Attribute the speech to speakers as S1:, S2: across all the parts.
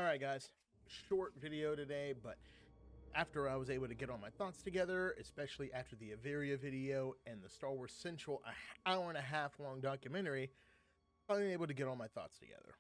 S1: All right, guys, short video today, but after I was able to get all my thoughts together, especially after the Aviriia video and the SWTOR Central hour and a half long documentary, I was able to get all my thoughts together.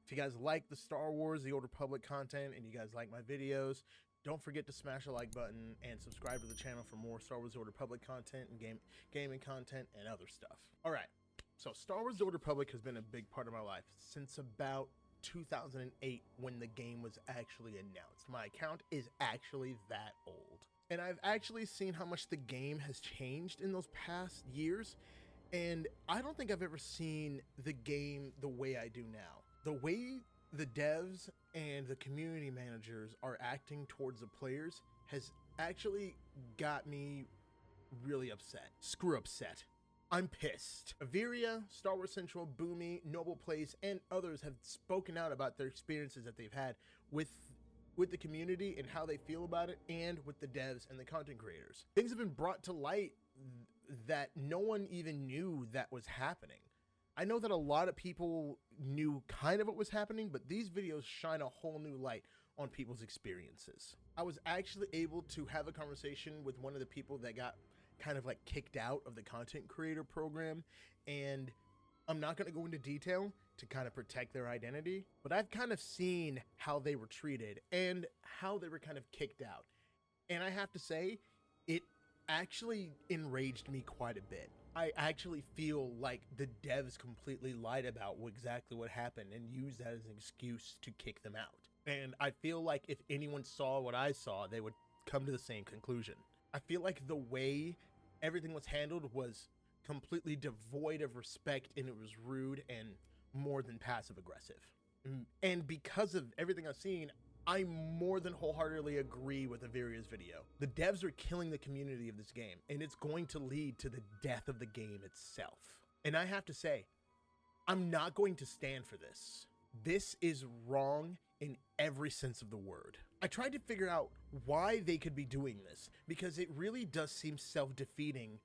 S1: If you guys like the Star Wars, the Old Republic content, and you guys like my videos, don't forget to smash the like button and subscribe to the channel for more Star Wars, the Old Republic content and gaming content and other stuff. All right, so Star Wars, the Old Republic has been a big part of my life since about 2008 when the game was actually announced. My account is actually that old. And I've actually seen how much the game has changed in those past years. And I don't think I've ever seen the game the way I do now. The way the devs and the community managers are acting towards the players has actually got me really upset. Screw upset. I'm pissed. Aviriia, SWTOR Central, Boomy, NoblePlays, and others have spoken out about their experiences that they've had with the community and how they feel about it, and with the devs and the content creators. Things have been brought to light that no one even knew that was happening. I know that a lot of people knew kind of what was happening, but these videos shine a whole new light on people's experiences. I was actually able to have a conversation with one of the people that got kind of like kicked out of the content creator program, and I'm not going to go into detail to kind of protect their identity, but I've kind of seen how they were treated and how they were kind of kicked out. And I have to say, it actually enraged me quite a bit. I actually feel like the devs completely lied about exactly what happened and used that as an excuse to kick them out. And I feel like if anyone saw what I saw, they would come to the same conclusion. I feel like the way everything was handled was completely devoid of respect, and it was rude and more than passive aggressive. And because of everything I've seen, I more than wholeheartedly agree with Aviriia's video. The devs are killing the community of this game, and it's going to lead to the death of the game itself. And I have to say, I'm not going to stand for this. This is wrong in every sense of the word. I tried to figure out why they could be doing this, because it really does seem self-defeating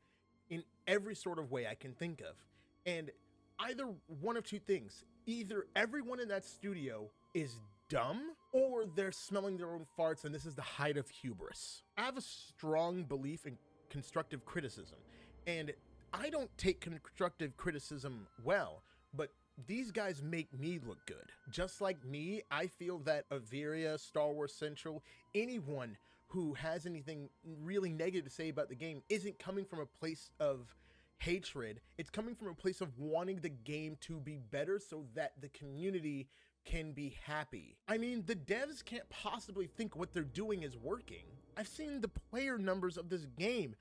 S1: in every sort of way I can think of. And either one of two things: either everyone in that studio is dumb, or they're smelling their own farts and this is the height of hubris. I have a strong belief in constructive criticism, and I don't take constructive criticism well, but these guys make me look good. Just like me, I feel that Aviriia, SWTOR Central, anyone who has anything really negative to say about the game isn't coming from a place of hatred. It's coming from a place of wanting the game to be better so that the community can be happy. I mean, the devs can't possibly think what they're doing is working. I've seen the player numbers of this game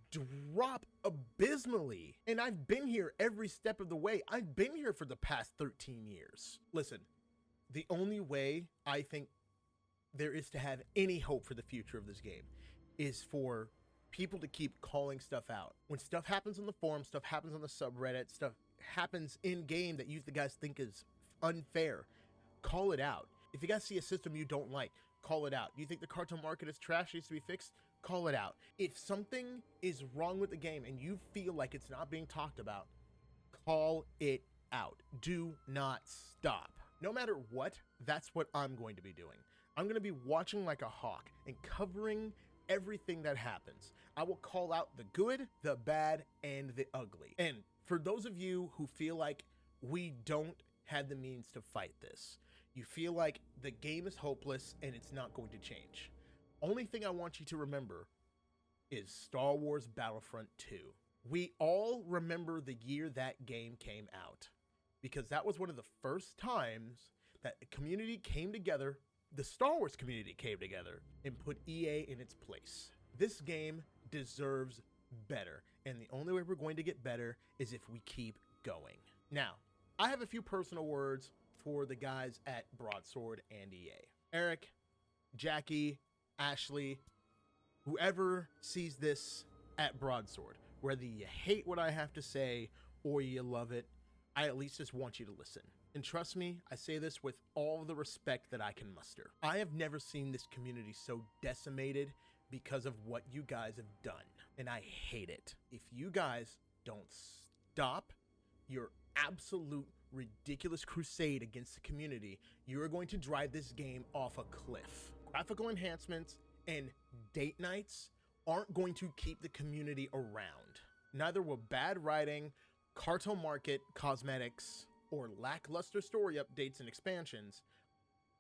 S1: drop abysmally, and I've been here every step of the way. I've been here for the past 13 years. Listen, the only way I think there is to have any hope for the future of this game is for people to keep calling stuff out. When stuff happens on the forum, stuff happens on the subreddit, stuff happens in game that you guys think is unfair, call it out. If you guys see a system you don't like, call it out. You think the cartel market is trash, needs to be fixed, call it out. If something is wrong with the game and you feel like it's not being talked about, call it out. Do not stop. No matter what, that's what I'm going to be doing. I'm going to be watching like a hawk and covering everything that happens. I will call out the good, the bad, and the ugly. And for those of you who feel like we don't have the means to fight this, you feel like the game is hopeless and it's not going to change, only thing I want you to remember is Star Wars Battlefront 2. We all remember the year that game came out, because that was one of the first times that the community came together, the Star Wars community came together and put EA in its place. This game deserves better, and the only way we're going to get better is if we keep going. Now, I have a few personal words for the guys at Broadsword and EA. Eric, Jackie, Ashley, whoever sees this at Broadsword, whether you hate what I have to say or you love it, I at least just want you to listen. And trust me, I say this with all the respect that I can muster. I have never seen this community so decimated because of what you guys have done, and I hate it. If you guys don't stop your absolute ridiculous crusade against the community, you are going to drive this game off a cliff. Graphical enhancements and date nights aren't going to keep the community around. Neither will bad writing, cartel market, cosmetics, or lackluster story updates and expansions.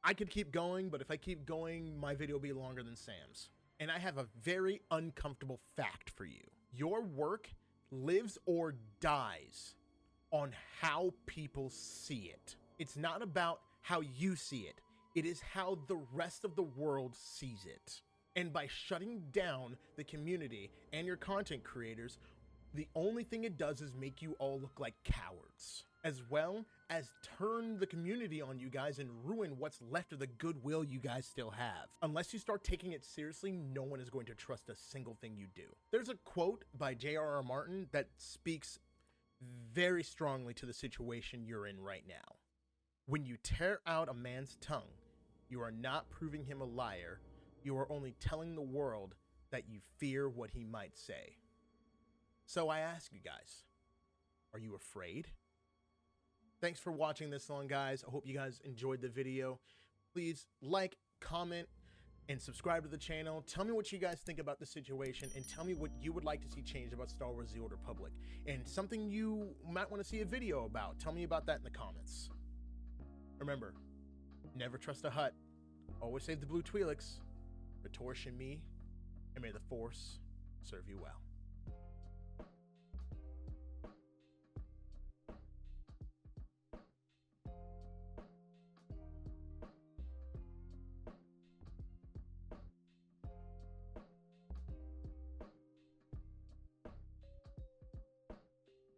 S1: I could keep going, but if I keep going, my video will be longer than Sam's. And I have a very uncomfortable fact for you. Your work lives or dies on how people see it. It's not about how you see it. It is how the rest of the world sees it. And by shutting down the community and your content creators, the only thing it does is make you all look like cowards, as well as turn the community on you guys and ruin what's left of the goodwill you guys still have. Unless you start taking it seriously, no one is going to trust a single thing you do. There's a quote by J.R.R. Martin that speaks very strongly to the situation you're in right now. When you tear out a man's tongue, you are not proving him a liar. You are only telling the world that you fear what he might say. So I ask you guys, are you afraid? Thanks for watching this long, guys. I hope you guys enjoyed the video. Please like, comment, and subscribe to the channel. Tell me what you guys think about the situation, and tell me what you would like to see changed about Star Wars: The Old Republic, and something you might want to see a video about. Tell me about that in the comments. Remember, never trust a Hutt. Always save the blue Twi'leks. SWTOR Shmi, and may the Force serve you well.